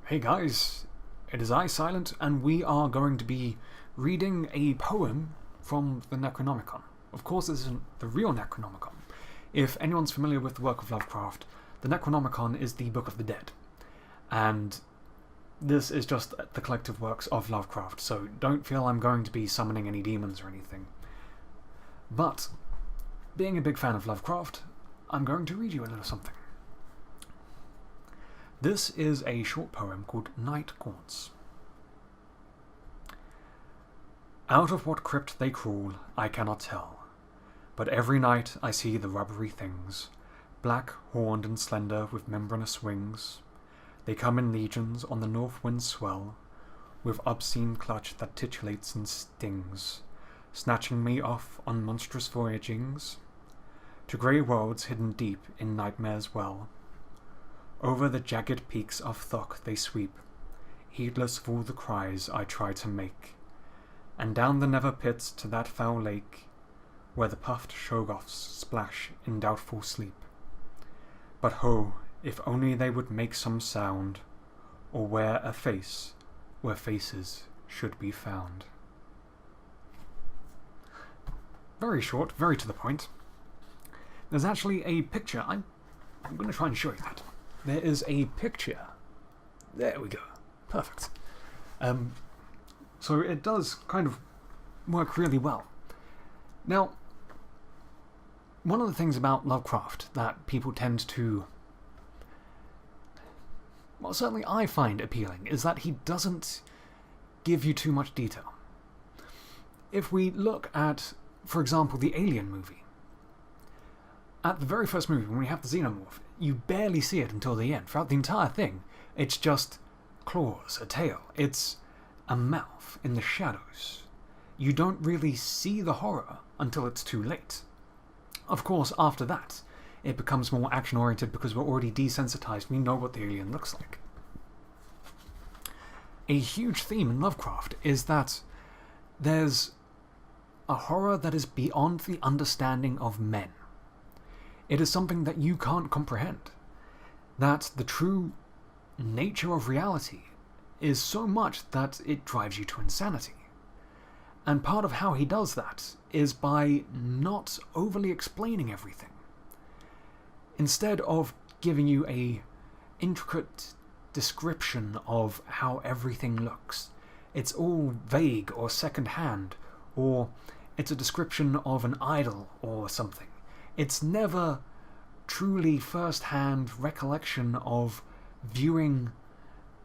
Hey guys, it is I, Silent, and we are going to be reading a poem from the Necronomicon. Of course, this isn't the real Necronomicon. If anyone's familiar with the work of Lovecraft, the Necronomicon is the Book of the Dead. And this is just the collective works of Lovecraft, so don't feel I'm going to be summoning any demons or anything. But, being a big fan of Lovecraft, I'm going to read you a little something. This is a short poem called Night Gaunts. Out of what crypt they crawl, I cannot tell, but every night I see the rubbery things, black, horned and slender with membranous wings. They come in legions on the north wind's swell, with obscene clutch that titillates and stings, snatching me off on monstrous voyagings, to grey worlds hidden deep in nightmare's well. Over the jagged peaks of Thok they sweep, heedless of all the cries I try to make, and down the nether pits to that foul lake, where the puffed shoggoths splash in doubtful sleep. But ho, if only they would make some sound, or wear a face where faces should be found. Very short, very to the point. There's actually a picture. I'm going to try and show you that. There is a picture. There we go. Perfect. So it does kind of work really well. Now, one of the things about Lovecraft that people tend to, well, certainly I find appealing, is that he doesn't give you too much detail. If we look at, for example, the Alien movie, at the very first movie, when we have the xenomorph, you barely see it until the end. Throughout the entire thing, it's just claws, a tail. It's a mouth in the shadows. You don't really see the horror until it's too late. Of course, after that, it becomes more action-oriented because we're already desensitized. We know what the alien looks like. A huge theme in Lovecraft is that there's a horror that is beyond the understanding of men. It is something that you can't comprehend. That the true nature of reality is so much that it drives you to insanity. And part of how he does that is by not overly explaining everything. Instead of giving you a intricate description of how everything looks, it's all vague or second-hand, or it's a description of an idol or something. It's never truly first-hand recollection of viewing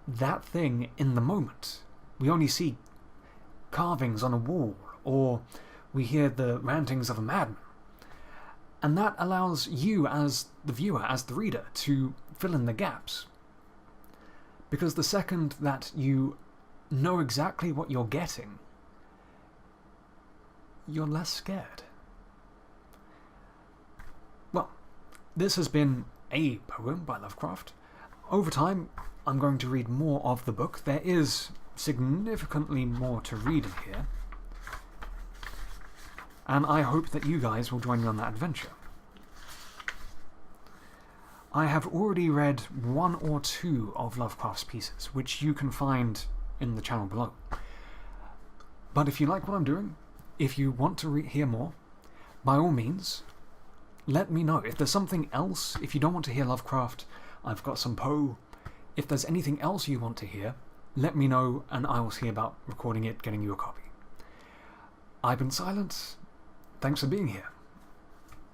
that thing in the moment. We only see carvings on a wall, or we hear the rantings of a madman. And that allows you as the viewer, as the reader, to fill in the gaps. Because the second that you know exactly what you're getting, you're less scared. Well, this has been a poem by Lovecraft. Over time, I'm going to read more of the book. There is significantly more to read in here. And I hope that you guys will join me on that adventure. I have already read one or two of Lovecraft's pieces, which you can find in the channel below. But if you like what I'm doing, if you want to hear more, by all means, let me know. If there's something else, if you don't want to hear Lovecraft, I've got some Poe. If there's anything else you want to hear, let me know and I will see about recording it, getting you a copy. I've been Silent. Thanks for being here.